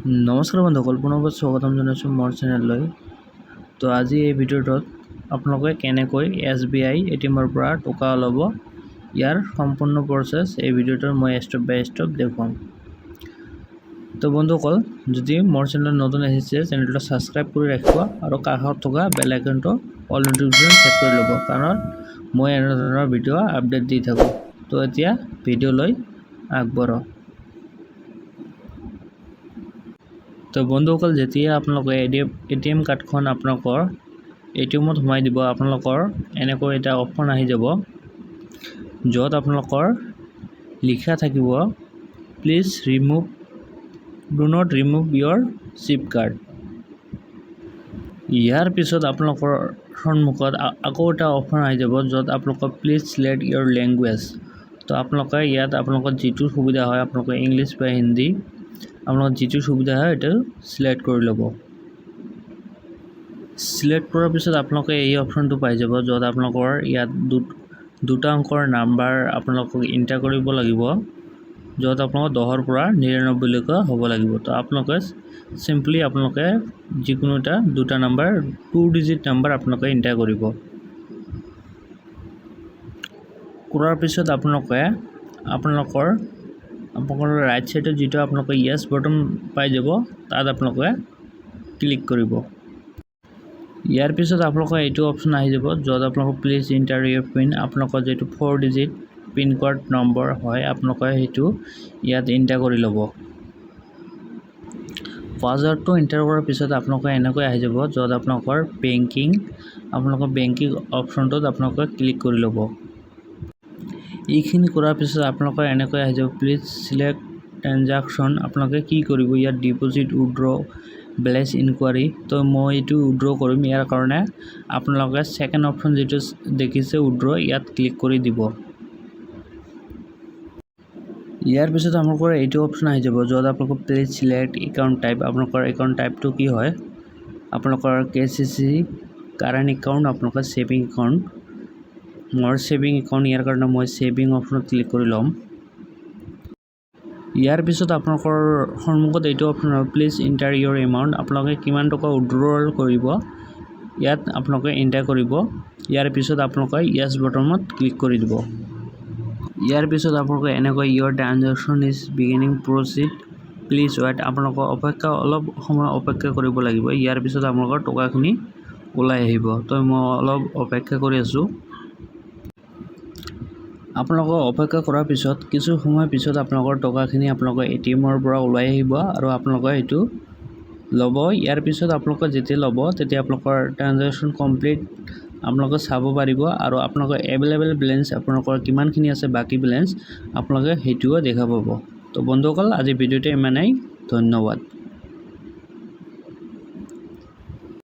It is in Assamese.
নমস্কাৰ বন্ধুসকল, পুনৰবাৰ স্বাগতম জনাইছোঁ মোৰ চেনেললৈ। তো আজি এই ভিডিঅ'টোত আপোনালোকে কেনেকৈ SBI ATMৰ পৰা টকা ল'ব ইয়াৰ সম্পূৰ্ণ প্ৰচেছ এই ভিডিঅ'টোত মই ষ্টেপ বাই ষ্টেপ দেখুৱাম। তো বন্ধুসকল, যদি মোৰ চেনেলত নতুন আহিছে চেনেলটো ছাবস্ক্ৰাইব কৰি ৰাখিব আৰু কাষত থকা বেল আইকনটো অল নটিফিকেশ্যন চেট কৰি ল'ব, কাৰণ মই এনে ধৰণৰ ভিডিঅ' আপডেট দি থাকোঁ। তো এতিয়া ভিডিঅ'লৈ আগবাঢ়ো। তো বন্ধুসকল, যেতিয়া আপোনালোকে ATM কাৰ্ডখন আপোনালোকৰ ATMত সোমাই দিব, আপোনালোকৰ এনেকৈ এটা অপশ্যন আহি যাব য'ত আপোনালোকৰ লিখা থাকিব please do not remove your chip card. ইয়াৰ পিছত আপোনালোকৰ সন্মুখত আকৌ এটা অপশ্যন আহি যাব য'ত আপোনালোকৰ প্লিজ ছিলেক্ট ইয়ৰ লেংগুৱেজ। তো আপোনালোকে ইয়াত আপোনালোকৰ যিটো সুবিধা হয়, আপোনালোকে ইংলিছ বা হিন্দী আপোনালোকৰ যিটো সুবিধা হয় এইটো ছিলেক্ট কৰি ল'ব। ছিলেক্ট কৰাৰ পিছত আপোনালোকে এই অপশ্যনটো পাই যাব য'ত আপোনালোকৰ ইয়াত দুটা অংকৰ নাম্বাৰ আপোনালোকক এণ্টাৰ কৰিব লাগিব, য'ত আপোনালোকৰ 10ৰ পৰা 99 লৈকে হ'ব লাগিব। তো আপোনালোকে চিম্পলি আপোনালোকে যিকোনো এটা দুটা নাম্বাৰ 2 ডিজিট নাম্বাৰ আপোনালোকে এণ্টাৰ কৰিব। কৰাৰ পিছত আপোনালোকৰ ৰাইট সাইডত যিটো আপোনালোকে ইয়েছ বটন পাই যাব তাত আপোনালোকে ক্লিক কৰিব। ইয়াৰ পিছত আপোনালোকৰ এইটো অপশ্যন আহি যাব য'ত আপোনালোকৰ প্লিজ এণ্টাৰ ইয়ৰ পিন, আপোনালোকৰ যিটো 4 ডিজিট পিন কোড নম্বৰ হয় আপোনালোকে সেইটো ইয়াত এণ্টাৰ কৰি ল'ব। পাছৱৰ্ডটো এণ্টাৰ কৰাৰ পিছত আপোনালোকে এনেকৈ আহি যাব য'ত আপোনালোকৰ বেংকিং অপশ্যনটোত আপোনালোকে ক্লিক কৰি ল'ব। এইখিনি কৰাৰ পিছত আপোনালোকৰ এনেকৈ আহি যাব প্লিজ ছিলেক্ট ট্ৰেনজাকশ্যন, আপোনালোকে কি কৰিব ইয়াত ডিপ'জিট, উইথড্ৰ, বেলেঞ্চ ইনকুৱাৰী। তো মই এইটো উইথড্ৰ কৰিম, ইয়াৰ কাৰণে আপোনালোকে ছেকেণ্ড অপশ্যন যিটো দেখিছে উইথড্ৰ, ইয়াত ক্লিক কৰি দিব। ইয়াৰ পিছত আপোনালোকৰ এইটো অপশ্যন আহি যাব য'ত আপোনালোকৰ প্লিজ ছিলেক্ট একাউণ্ট টাইপ, আপোনালোকৰ একাউণ্ট টাইপটো কি হয়, আপোনালোকৰ KCC, কাৰেণ্ট একাউণ্ট, আপোনালোকৰ ছেভিং একাউণ্ট। মোৰ ছেভিং একাউণ্ট, ইয়াৰ কাৰণে মই ছেভিং অপশ্যনত ক্লিক কৰি ল'ম। ইয়াৰ পিছত আপোনালোকৰ সন্মুখত এইটো অপশ্যন হ'ব প্লিজ এণ্টাৰ ইয়ৰ এমাউণ্ট, আপোনালোকে কিমান টকা উইথড্ৰল কৰিব ইয়াত আপোনালোকে এণ্টাৰ কৰিব। ইয়াৰ পিছত আপোনালোকে ইয়েছ বটনত ক্লিক কৰি দিব। ইয়াৰ পিছত আপোনালোকে এনেকৈ your transaction is beginning proceed please wait, আপোনালোকৰ অলপ সময় অপেক্ষা কৰিব লাগিব। ইয়াৰ পিছত আপোনালোকৰ টকাখিনি ওলাই আহিব। তো মই অলপ অপেক্ষা কৰি আছোঁ। আপোনালোকক অপেক্ষা কৰাৰ পিছত কিছু সময় পিছত আপোনালোকৰ টকাখিনি আপোনালোকৰ ATMৰ পৰা ওলাই আহিব আৰু আপোনালোকে এইটো ল'ব। ইয়াৰ পিছত আপোনালোকে যেতিয়া ল'ব তেতিয়া আপোনালোকৰ ট্ৰানজেকশ্যন কমপ্লিট আপোনালোকে চাব পাৰিব আৰু আপোনালোকৰ এভেইলেবল বেলেঞ্চ আপোনালোকৰ কিমানখিনি আছে বাকী বেলেঞ্চ আপোনালোকে সেইটোও দেখা পাব। তো বন্ধুসকল, আজি ভিডিঅ'টো ইমানেই, ধন্যবাদ।